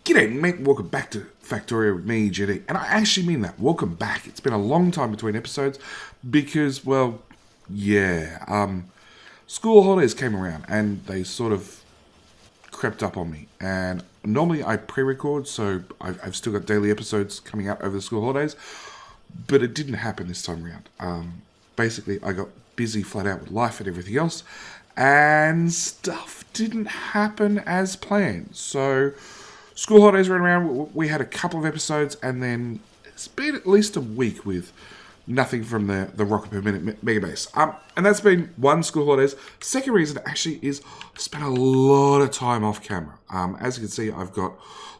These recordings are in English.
G'day mate, welcome back to Factorio with me, JD. And I actually mean that. Welcome back. It's been a long time between episodes because, well, yeah, school holidays came around and they sort of crept up on me. And normally I pre-record, so I've still got daily episodes coming out over the school holidays, but it didn't happen this time around. Basically, I got busy flat out with life and everything else, and stuff didn't happen as planned. So school holidays ran around, we had a couple of episodes, and then it's been at least a week with nothing from the rocket per minute Megabase. And that's been one, school holidays. Second reason actually is I've spent a lot of time off camera. As you can see, I've got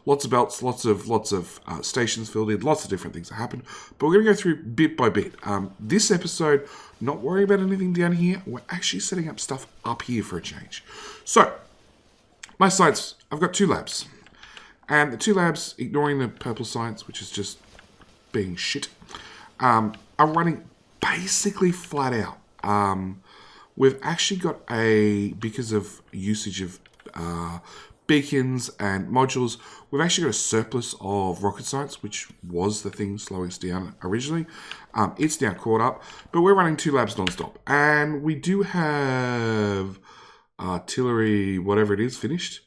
lots of belts, lots of stations filled in, lots of different things that happen. But we're going to go through bit by bit. This episode, not worrying about anything down here. We're actually setting up stuff up here for a change. So, my sites, I've got two labs. And the two labs, ignoring the purple science, which is just being shit, are running basically flat out. We've actually got because of usage of beacons and modules, we've actually got a surplus of rocket science, which was the thing slowing us down originally. It's now caught up, but we're running two labs non-stop. And we do have Artillary, whatever it is, finished.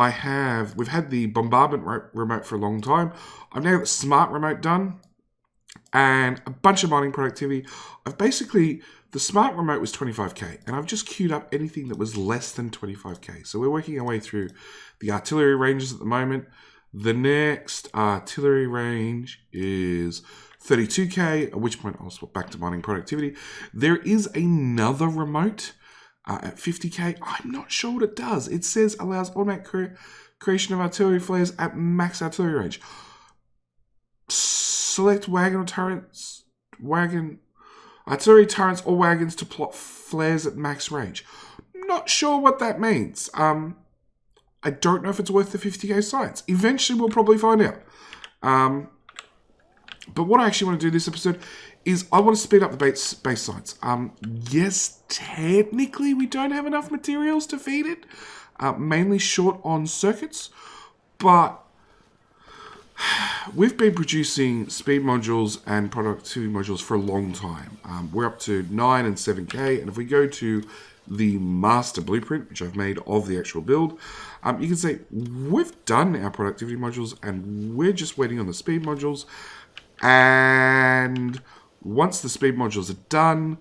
We've had the Bombardment remote for a long time. I've now got the Smart remote done and a bunch of mining productivity. The Smart remote was 25k, and I've just queued up anything that was less than 25k. So we're working our way through the Artillary ranges at the moment. The next Artillery range is 32k, at which point I'll swap back to mining productivity. There is another remote at 50k. I'm not sure what it does. It says allows automatic creation of artillery flares at max artillery range. Select wagon or turrets, artillery turrets or wagons to plot flares at max range. Not sure what that means. I don't know if it's worth the 50k science. Eventually we'll probably find out. But what I actually want to do this episode is I want to speed up the base science. Yes, technically we don't have enough materials to feed it. Mainly short on circuits. But we've been producing speed modules and productivity modules for a long time. We're up to 9 and 7k. And if we go to the master blueprint, which I've made of the actual build, you can see we've done our productivity modules and we're just waiting on the speed modules. And once the speed modules are done,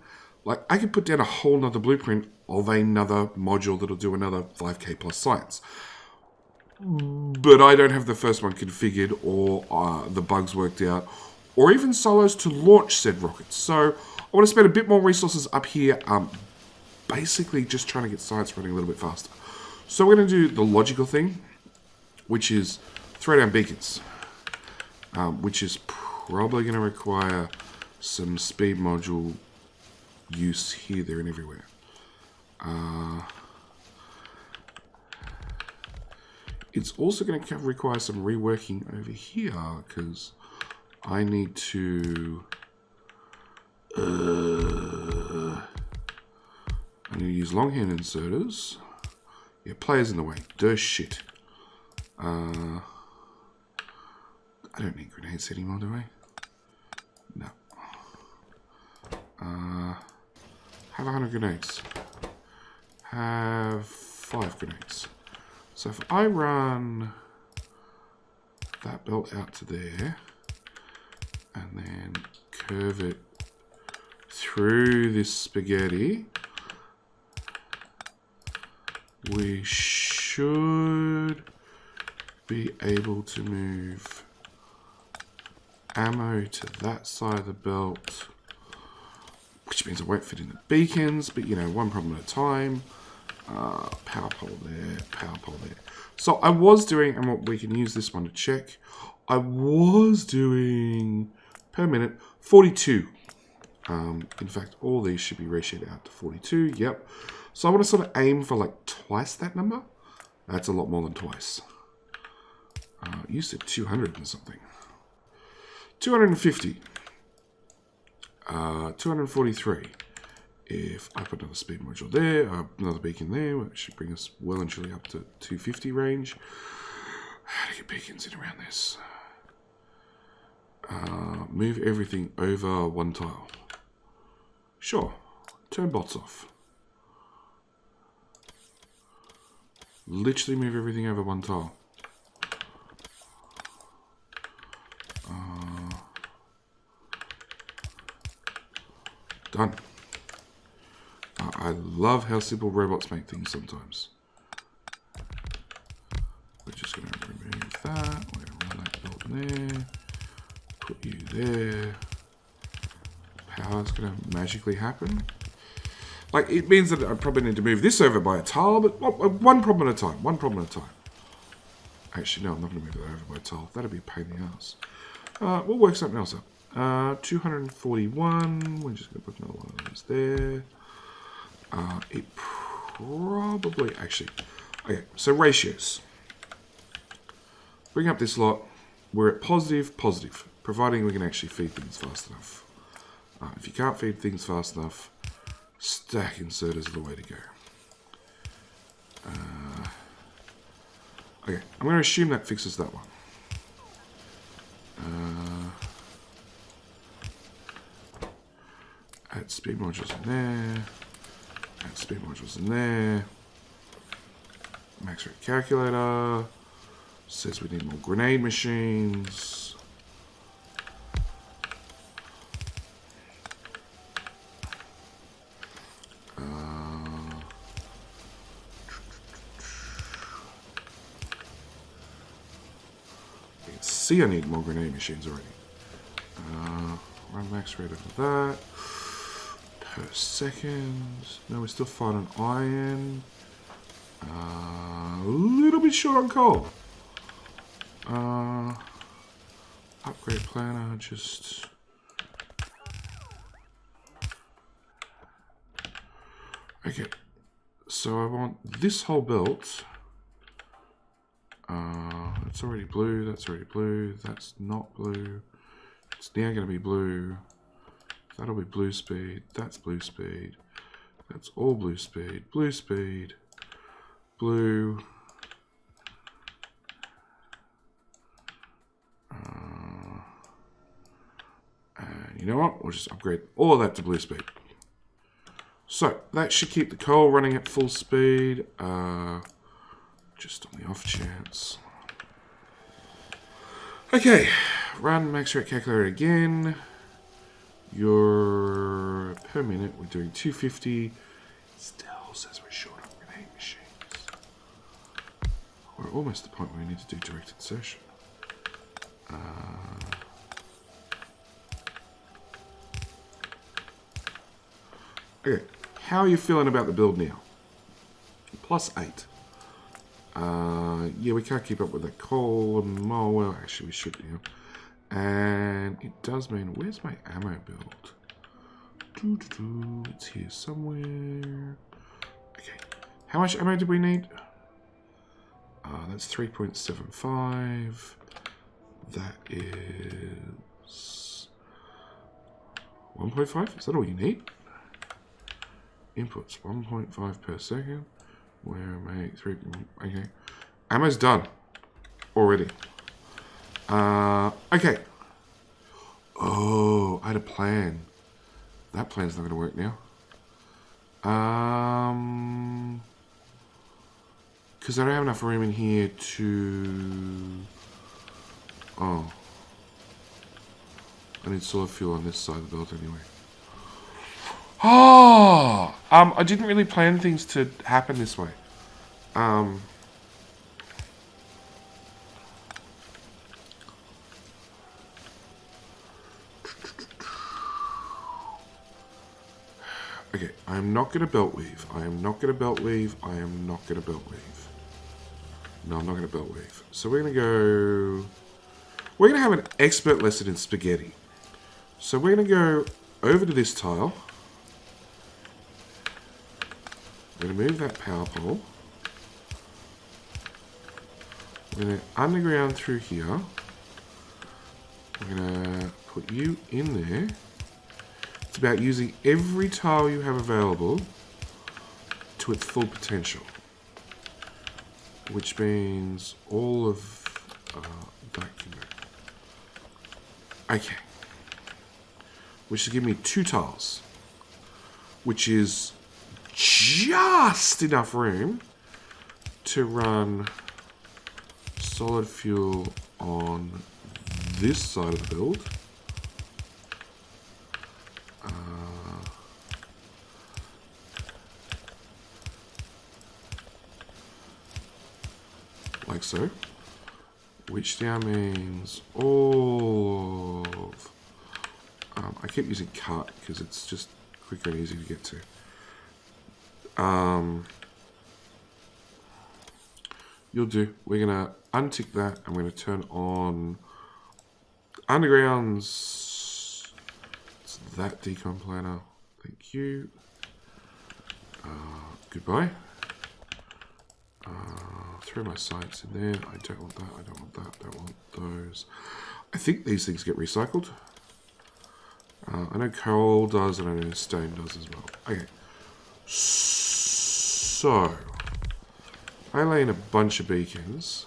I could put down a whole nother blueprint of another module that'll do another 5k plus science. But I don't have the first one configured or the bugs worked out, or even solos to launch said rockets. So I want to spend a bit more resources up here, basically just trying to get science running a little bit faster. So we're going to do the logical thing, which is throw down beacons, which is probably going to require some speed module use here, there, and everywhere. It's also going to require some reworking over here because I need to use longhand inserters. Yeah, players in the way. Dirt shit. I don't need grenades anymore, do I? No. Have 100 grenades. Have 5 grenades. So if I run that belt out to there and then curve it through this spaghetti, we should be able to move ammo to that side of the belt, which means I won't fit in the beacons, but one problem at a time. Power pole there, power pole there. So I was doing, and what we can use this one to check, I was doing per minute 42. In fact, all these should be ratioed out to 42. Yep. So I want to sort of aim for twice that number. That's a lot more than twice. You said 200 and something. 250. 243. If I put another speed module there, another beacon there, which should bring us well and truly up to 250 range. How to get beacons in around this? Move everything over one tile. Sure. Turn bots off. Literally move everything over one tile. Done. I love how simple robots make things sometimes. We're just going to remove that. We're going to run that build in there. Put you there. Power's going to magically happen. Like, it means that I probably need to move this over by a tile, but one problem at a time. One problem at a time. Actually, no, I'm not going to move that over by a tile. That'd be a pain in the ass. We'll work something else up. 241. We're just going to put another one of those there. It probably... Actually... Okay, so ratios. Bring up this lot. We're at positive, providing we can actually feed things fast enough. If you can't feed things fast enough, stack inserters are the way to go. Okay, I'm going to assume that fixes that one. Add speed modules in there. Add speed modules in there. Max rate calculator. Says we need more grenade machines. You can see I need more grenade machines already. Run max rate of that. Per second. No, we're still fine on iron. A little bit short on coal. Upgrade planner, just... Okay, so I want this whole belt. That's already blue, that's already blue, that's not blue. It's now going to be blue. That'll be blue speed, that's blue speed. That's all blue speed, blue speed, blue. And you know what? We'll just upgrade all of that to blue speed. So that should keep the coal running at full speed. Just on the off chance. Okay, run max rate calculator again. Your per minute, we're doing 250. Still says we're short on grenade machines. We're almost at the point where we need to do direct insertion. Okay, how are you feeling about the build now? +8. Yeah, we can't keep up with that coal and more. Well, actually, we should now. And it does mean, where's my ammo build? It's here somewhere. Okay, how much ammo do we need? That's 3.75. That is 1.5. Is that all you need? Inputs 1.5 per second. Where am I? 3. Okay, ammo's done already. Okay. Oh, I had a plan. That plan's not going to work now. Because I don't have enough room in here to... Oh. I need solar fuel on this side of the belt anyway. Oh! I didn't really plan things to happen this way. Okay, I'm not going to belt weave. I am not going to belt weave. I am not going to belt weave. No, I'm not going to belt weave. So we're going to go... We're going to have an expert lesson in spaghetti. So we're going to go over to this tile. We're going to move that power pole. We're going to underground through here. We're going to put you in there. It's about using every tile you have available to its full potential. Which means all of That can go. Okay. Which should give me 2 tiles. Which is just enough room to run solid fuel on this side of the build. Like so. Which now means all of... I keep using cart because it's just quicker and easier to get to. You'll do. We're going to untick that and we're going to turn on undergrounds. It's that decon planner. Thank you. Goodbye. Throw my sites in there. I don't want that. I don't want that. Don't want those. I think these things get recycled. I know coal does and I know stone does as well. Okay. So, I lay in a bunch of beacons.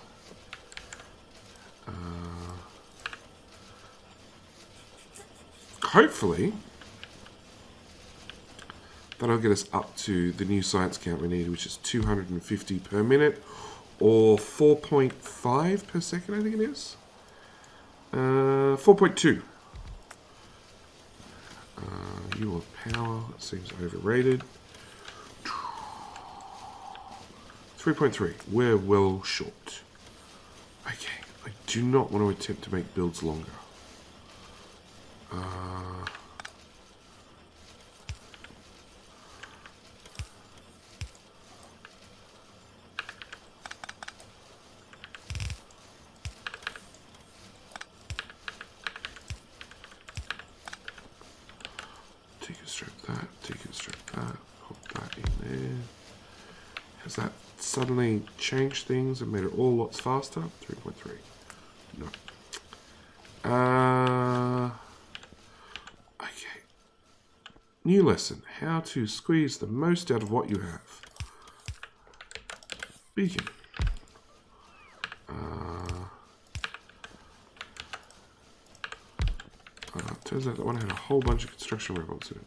Hopefully, that'll get us up to the new science count we need, which is 250 per minute, or 4.5 per second, I think it is. 4.2. You want power, that seems overrated. 3.3, we're well short. Okay, I do not want to attempt to make builds longer. Deconstruct that, deconstruct that, put that in there. Has that suddenly changed things and made it all lots faster? 3.3. No. Okay. New lesson. How to squeeze the most out of what you have. Beacon. Turns out that one had a whole bunch of construction robots in it.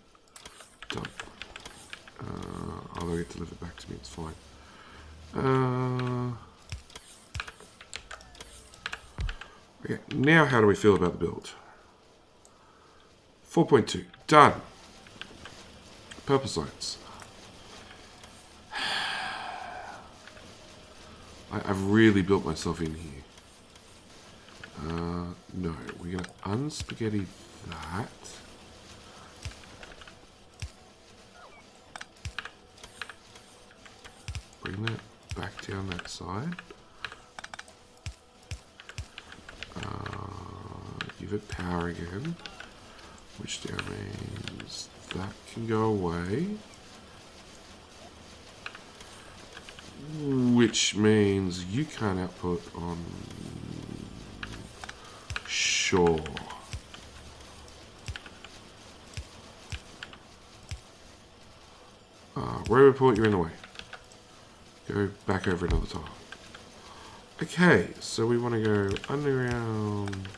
Done. I'll get delivered back to me, it's fine. Okay, now how do we feel about the build? 4.2, done. Purple science. I've really built myself in here. No, we're going to unspaghetti that. Bring that back down that side. Give it power again, which now means that can go away. Which means you can't output on shore. Row report, you're in the way. Go back over another tile. Okay, so we want to go underground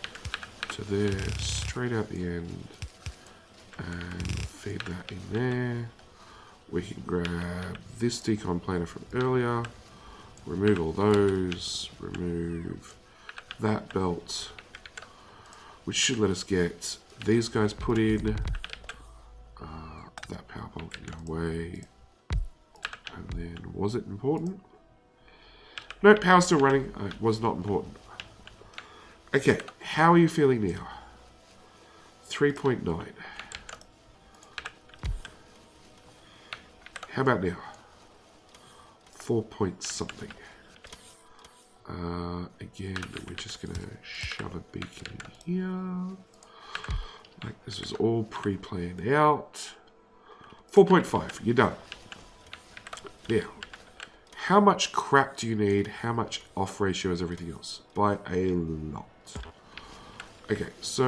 to there, straight out the end, and feed that in there. We can grab this decon planer from earlier, remove all those, remove that belt, which should let us get these guys put in. That power pole can go away. And then, was it important? No, power's still running. It was not important. Okay, how are you feeling now? 3.9. How about now? 4 point something. Again, we're just going to shove a beacon in here. Like this was all pre-planned out. 4.5, you're done. Now, how much crap do you need? How much off ratio is everything else? By a lot. Okay, so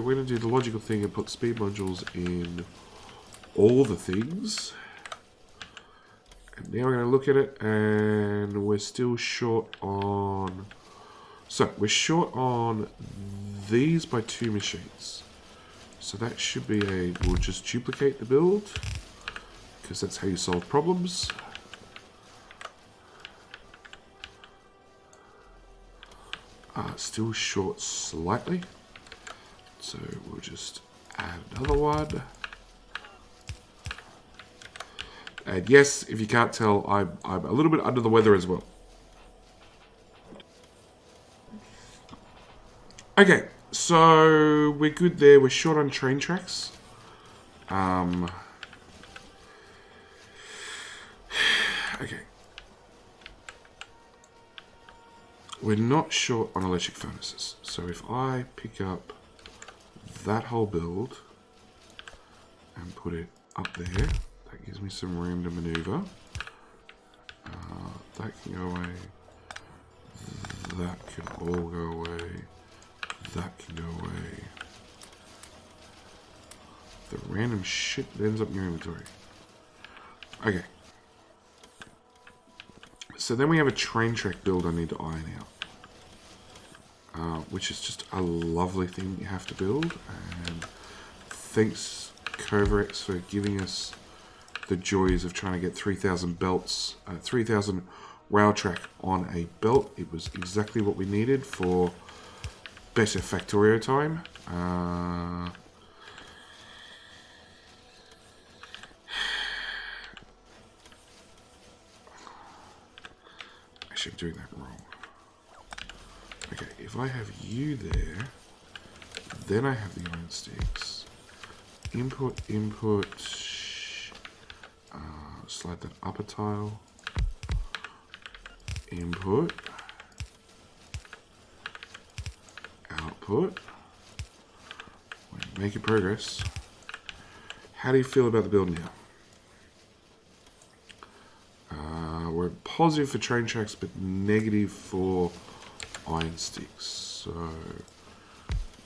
we're going to do the logical thing and put speed modules in all the things. And now we're going to look at it, and we're still short on So we're short on these by 2 machines. So that should be we'll just duplicate the build, because that's how you solve problems. Still short slightly. So we'll just add another one. And yes, if you can't tell, I'm a little bit under the weather as well. Okay, so we're good there. We're short on train tracks. Okay. We're not short on electric furnaces. So if I pick up that whole build and put it up there, that gives me some room to maneuver. That can go away. That can all go away. That can go away. The random shit that ends up in your inventory. Okay. So then we have a train track build I need to iron out. Which is just a lovely thing you have to build. And thanks Coverex for giving us the joys of trying to get 3,000 belts, 3,000 rail track on a belt. It was exactly what we needed for better Factorio time. Actually, I'm doing that wrong. Okay, if I have you there, then I have the iron sticks. Input, slide that up a tile. Input. Output. We're making progress. How do you feel about the build now? We're positive for train tracks, but negative for iron sticks. So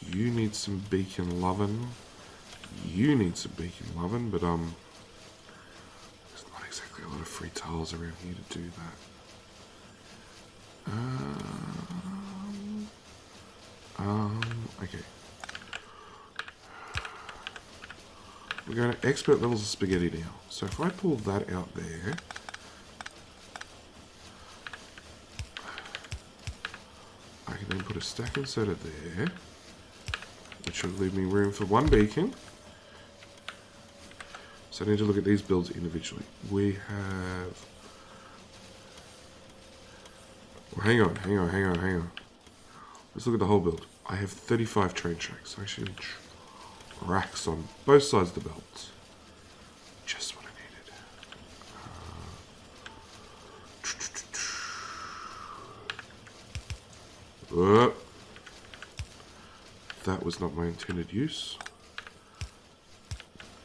you need some beacon loving. You need some beacon loving, but there's not exactly a lot of free tiles around here to do that. Okay. We're going to expert levels of spaghetti now. So if I pull that out there, I can then put a stack inserter there, which will leave me room for 1 beacon. So I need to look at these builds individually. We have... Well, hang on. Let's look at the whole build. I have 35 train tracks. I actually need tracks on both sides of the belt. Just what I needed. That was not my intended use.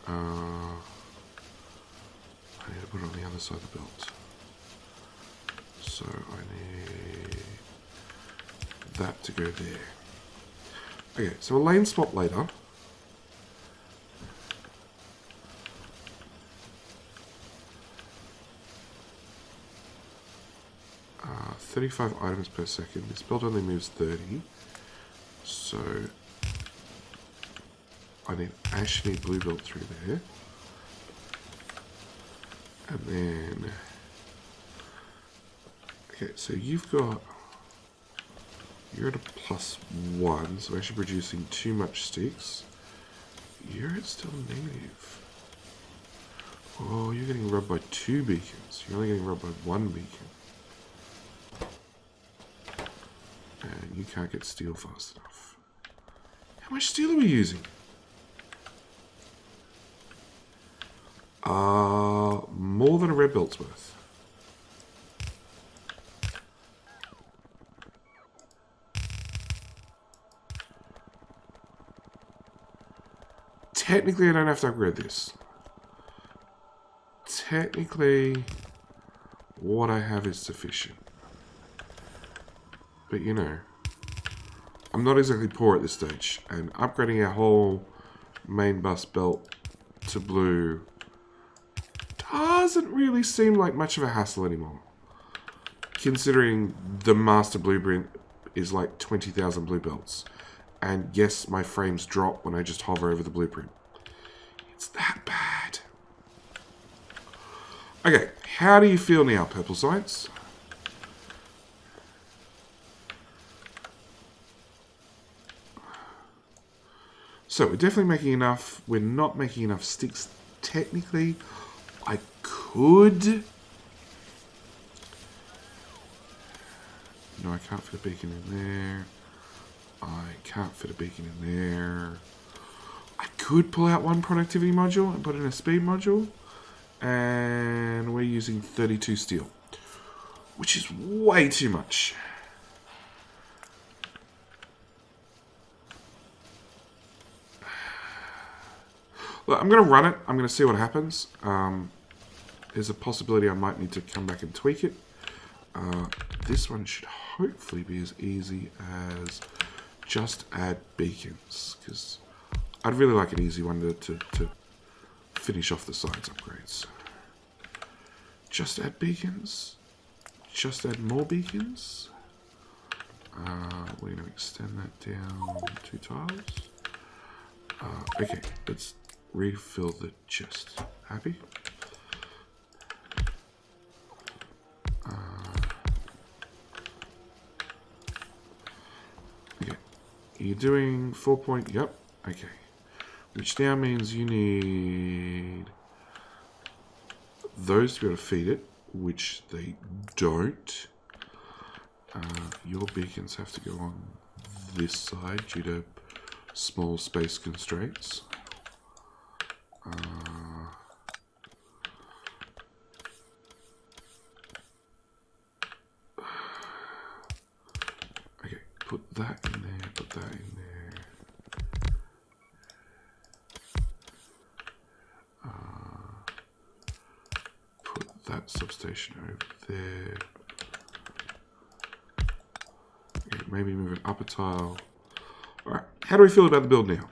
I need to put it on the other side of the belt. So I need that to go there. Okay, so a lane swap later. Uh, 35 items per second. This belt only moves 30. So I actually need blue belt through there. And then, okay, so you're at a +1, so actually producing too much sticks. You're at still negative. Oh, you're getting rubbed by 2 beacons. You're only getting rubbed by 1 beacon. And you can't get steel fast enough. How much steel are we using? More than a red belt's worth. Technically, I don't have to upgrade this. Technically, what I have is sufficient. But you know, I'm not exactly poor at this stage, and upgrading our whole main bus belt to blue doesn't really seem like much of a hassle anymore, considering the master blueprint is like 20,000 blue belts. And yes, my frames drop when I just hover over the blueprint. It's that bad. Okay, how do you feel now, Purple Science? So we're definitely making enough. We're not making enough sticks technically. I could... No, I can't fit a beacon in there. I can't fit a beacon in there. I could pull out one productivity module and put in a speed module. And we're using 32 steel, which is way too much. Look, I'm going to run it. I'm going to see what happens. There's a possibility I might need to come back and tweak it. This one should hopefully be as easy as just add beacons, because I'd really like an easy one to finish off the science upgrades. Just add beacons. Just add more beacons. We're going to extend that down 2 tiles. Okay, let's refill the chest. Happy? Okay. You're doing 4 point... Yep. Okay. Which now means you need those to be able to feed it, which they don't. Your beacons have to go on this side due to small space constraints. Okay, put that in there, put that in there. Put that substation over there. Okay, maybe move it up a tile. Alright, how do we feel about the build now?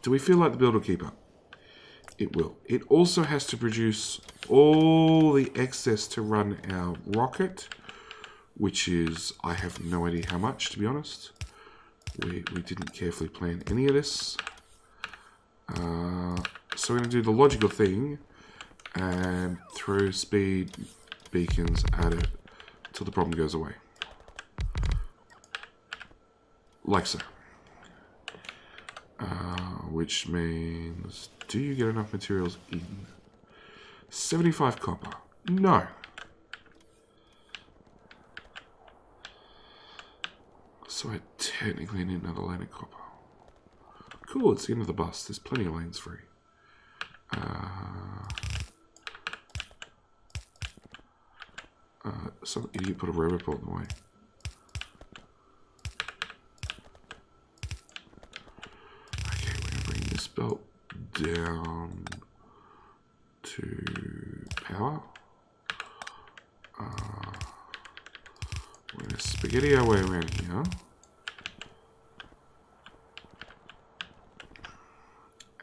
Do we feel like the build will keep up? It will. It also has to produce all the excess to run our rocket, which is, I have no idea how much, to be honest. We didn't carefully plan any of this. So we're going to do the logical thing and throw speed beacons at it till the problem goes away. Like so. Which means, do you get enough materials in? 75 copper. No. So I technically need another lane of copper. Cool, it's the end of the bus. There's plenty of lanes free. Some idiot put a roboport in the way. Okay, we're going to bring this belt down to power. We're going to spaghetti our way around here.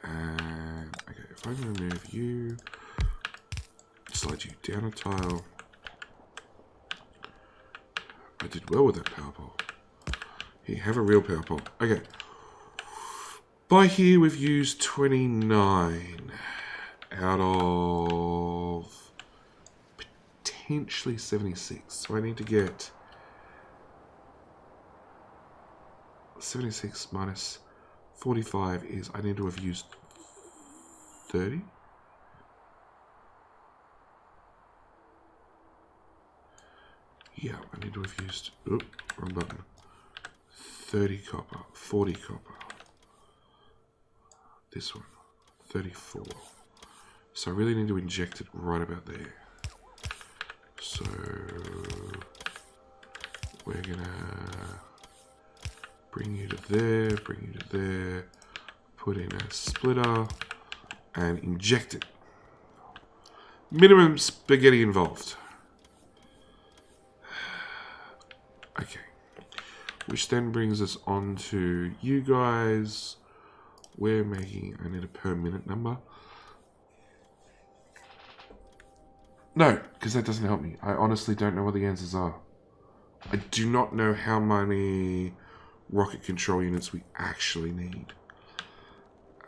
And, okay, if I'm going to move you, slide you down a tile. I did well with that power pole. Here, have a real power pole. Okay. By here, we've used 29 out of potentially 76. So I need to get 76 minus 45 is, I need to have used 30. Yeah, I need to have used, wrong button, 30 copper, 40 copper. This one, 34. So I really need to inject it right about there. So we're gonna bring you to there, bring you to there, put in a splitter, and inject it. Minimum spaghetti involved. Okay. Which then brings us on to you guys. We're making, I need a per minute number. No, because that doesn't help me. I honestly don't know what the answers are. I do not know how many rocket control units we actually need.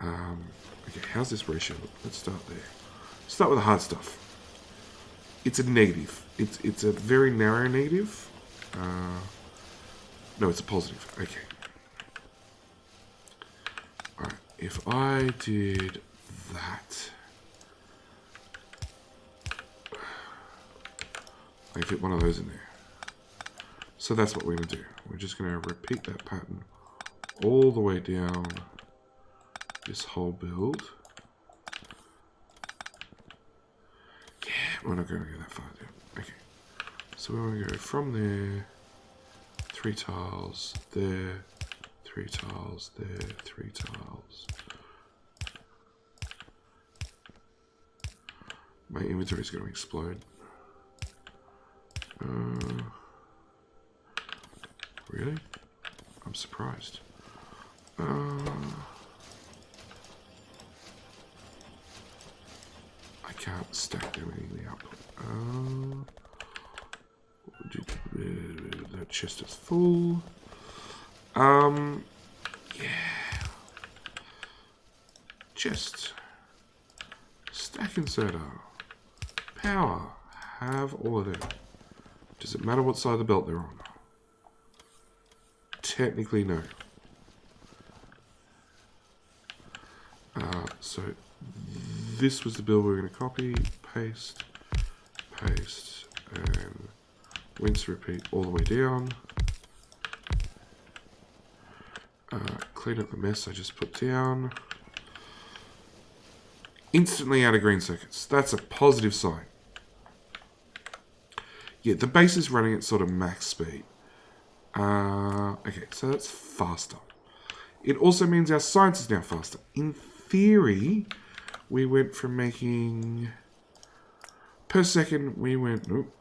Okay, how's this ratio look? Let's start there. Start with the hard stuff. It's a negative. It's a very narrow negative. No, it's a positive. Okay. Alright, if I did that, I can fit one of those in there. So that's what we're going to do. We're just going to repeat that pattern all the way down this whole build. Yeah, we're not going to go that far down. Okay. So we're going to go from there, 3 tiles, there, 3 tiles, there, 3 tiles. My inventory is going to explode. Really? I'm surprised. I can't stack them anything up. That chest is full. Yeah. Chest. Stack inserter. Power. Have all of them. Does it matter what side of the belt they're on? Technically, no. So this was the build we were going to copy, paste, paste, and rinse, repeat all the way down. Clean up the mess I just put down. Instantly out of green circuits. That's a positive sign. Yeah, the base is running at sort of max speed. Okay, so that's faster. It also means our science is now faster. In theory, we went from making... Per second, we went... Nope.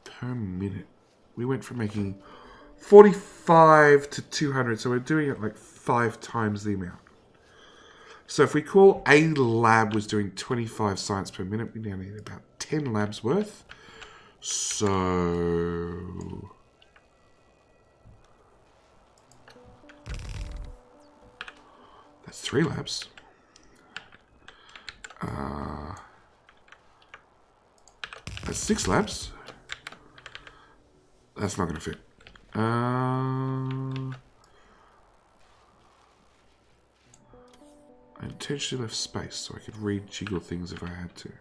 Per minute. We went from making 45 to 200, so we're doing it like 5 times the amount. So if we call a lab was doing 25 science per minute, we now need about 10 labs worth. So... That's 3 labs. That's 6 labs. That's not going to fit. I intentionally left space so I could rejiggle things if I had to.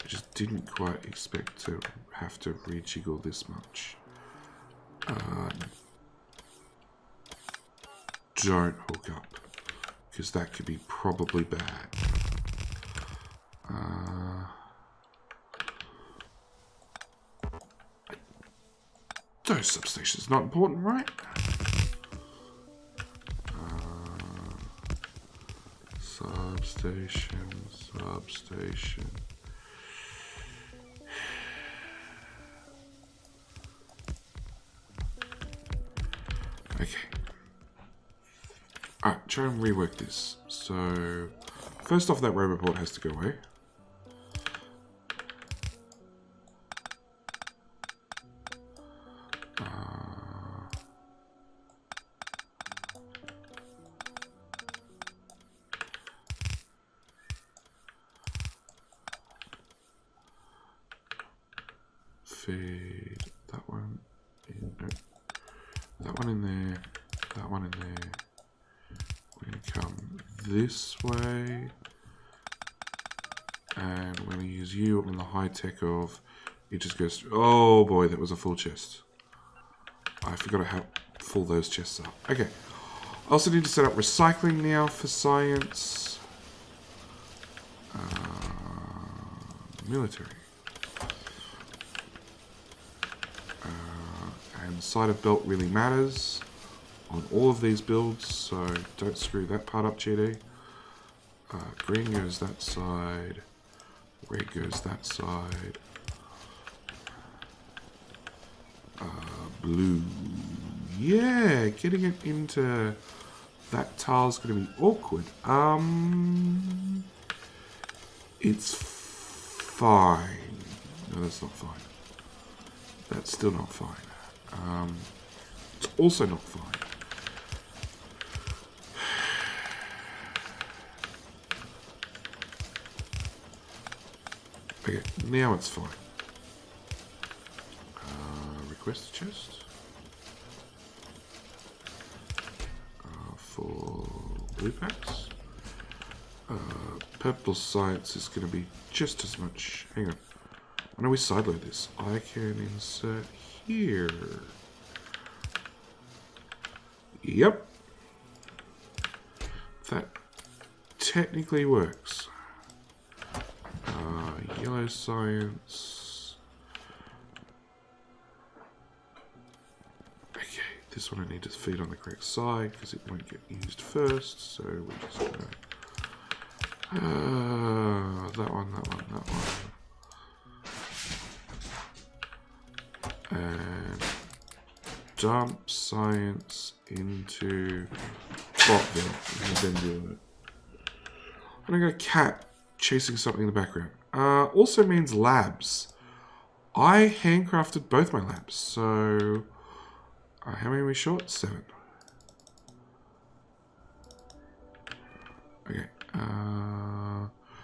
I just didn't quite expect to have to rejiggle this much. Don't hook up, because that could be probably bad. Those substations not important, right? Substation. Okay. Alright, try and rework this. So, first off, that roboport has to go away. Feed that one in, no, that one in there, that one in there. We're going to come this way, and we're going to use you on the high tech of, it just goes, oh boy, that was a full chest. I forgot how full those chests are. Okay, I also need to set up recycling now for science. Military. And side of belt really matters on all of these builds, so don't screw that part up, GD. Green goes that side, red goes that side, blue. Yeah, getting it into that tile's going to be awkward. It's fine. No, that's not fine. That's still not fine. It's also not fine. Okay, now it's fine. Request chest. For blue packs. Purple science is going to be just as much. Hang on. I know we sideload this. I can insert here. Yep. That technically works. Yellow science. Okay, this one I need to feed on the correct side because it won't get used first. So we're just gonna that one. And dump science into Botville and then do it. And I got a cat chasing something in the background. Also means labs. I handcrafted both my labs, so how many are we short? 7. Okay.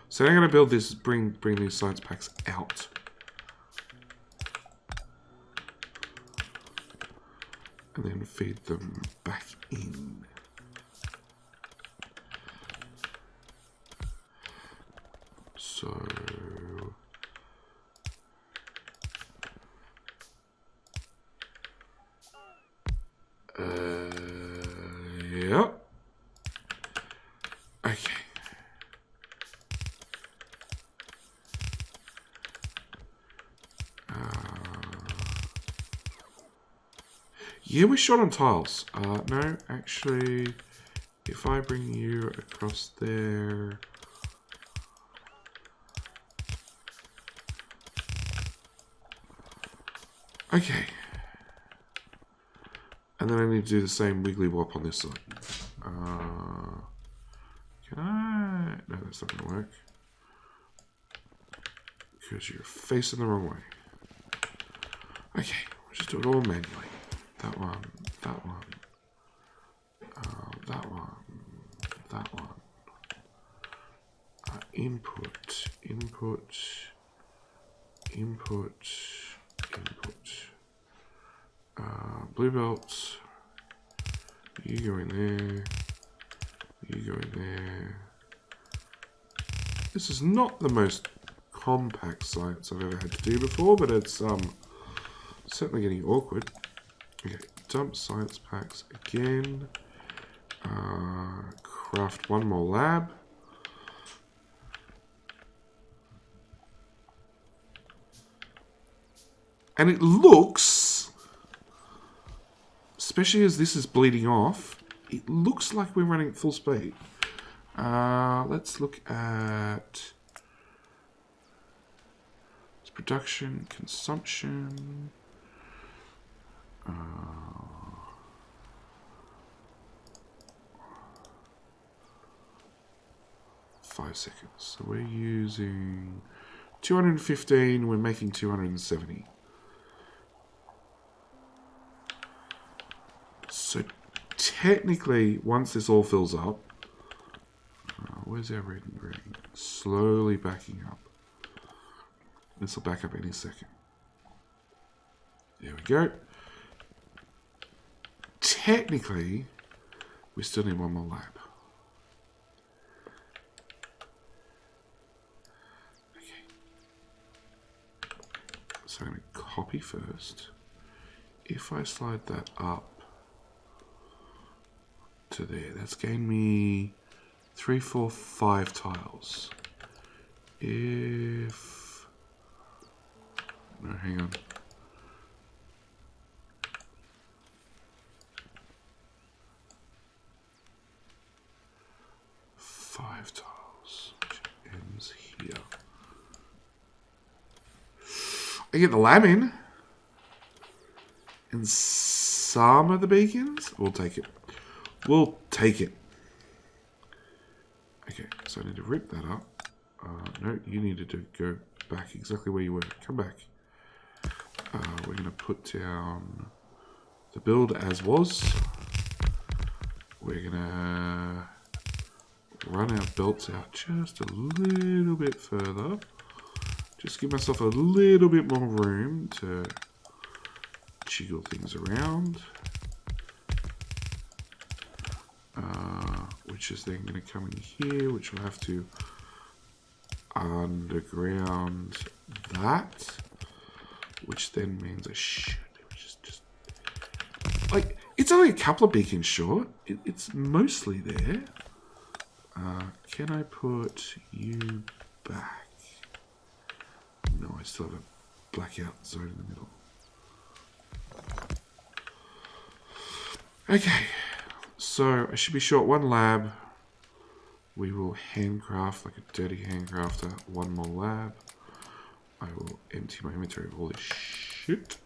So now I'm gonna build this. Bring these science packs out. And then feed them back in. So yep. Okay. Yeah, we're short on tiles. No, actually, if I bring you across there. Okay. And then I need to do the same wiggly wop on this side. Can I? No, that's not going to work. Because you're facing the wrong way. Okay, we'll just do it all manually. That one, that one, that one, that one. Input, input, input, input. Blue belts. You go in there. You go in there. This is not the most compact science I've ever had to do before, but it's certainly getting awkward. Okay, dump science packs again. Craft one more lab. And it looks, especially as this is bleeding off, it looks like we're running at full speed. Let's look at production, consumption. 5 seconds. So we're using 215. We're making 270. So technically, once this all fills up, where's our red and green? Slowly backing up. This will back up any second. There we go. Technically, we still need one more lap. Okay. So I'm going to copy first. If I slide that up to there, that's gained me 3, 4, 5 tiles. If... No, hang on. Five tiles, which ends here. I get the lab in. And some of the beacons. We'll take it. We'll take it. Okay, so I need to rip that up. No, you needed to go back exactly where you were. Come back. We're going to put down the build as was. We're gonna run our belts out just a little bit further. Just give myself a little bit more room to jiggle things around. Which is then going to come in here, which will have to underground that, which then means I should just like, it's only a couple of beacons short. It's mostly there. Can I put you back? No, I still have a blackout zone in the middle. Okay, so I should be short one lab. We will handcraft like a dirty handcrafter. One more lab. I will empty my inventory of all this shit.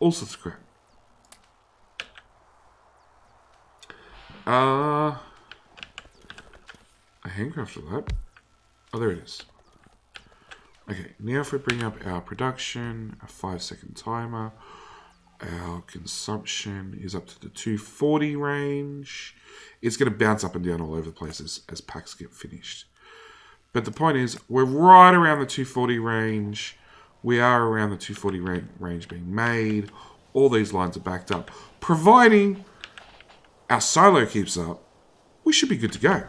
All sorts of crap. I handcrafted that. Oh, there it is. Okay, now if we bring up our production, a 5-second timer, our consumption is up to the 240 range. It's going to bounce up and down all over the place as packs get finished. But the point is, we're right around the 240 range. We are around the 240 range being made. All these lines are backed up. Providing our silo keeps up, we should be good to go.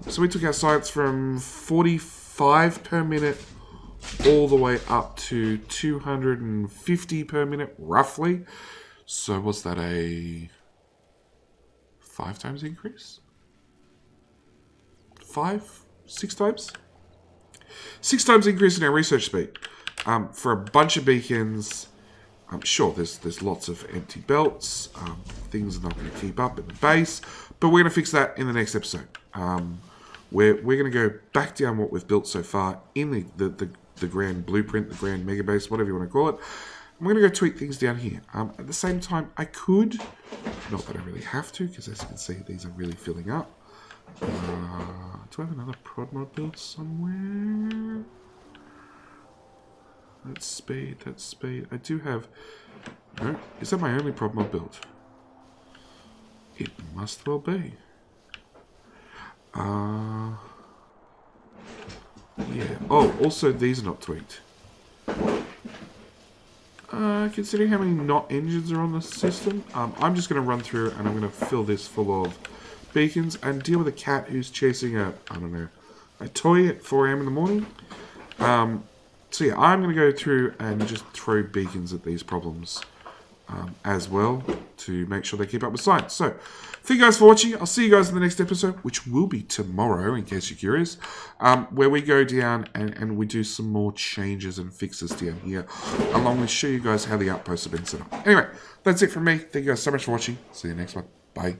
So we took our sites from 45 per minute all the way up to 250 per minute, roughly. So was that a 5 times increase? 6 times? 6 times increase in our research speed. For a bunch of beacons, I'm sure there's lots of empty belts. Things are not going to keep up at the base, but we're going to fix that in the next episode. We're going to go back down what we've built so far in the grand blueprint, the grand megabase, whatever you want to call it. I'm going to go tweak things down here. At the same time, I could, not that I really have to, because as you can see, these are really filling up. Do I have another prod mod build somewhere? That's speed, that's speed. I do have... No, is that my only prod mod build? It must well be. Yeah. Oh, also these are not tweaked. Considering how many not engines are on the system, I'm just going to run through and I'm going to fill this full of beacons and deal with a cat who's chasing a toy at 4 AM in the morning. So yeah, I'm going to go through and just throw beacons at these problems as well to make sure they keep up with science. So, thank you guys for watching. I'll see you guys in the next episode, which will be tomorrow, in case you're curious, where we go down and we do some more changes and fixes down here, along with show you guys how the outposts have been set up. Anyway, that's it from me. Thank you guys so much for watching. See you next one. Bye.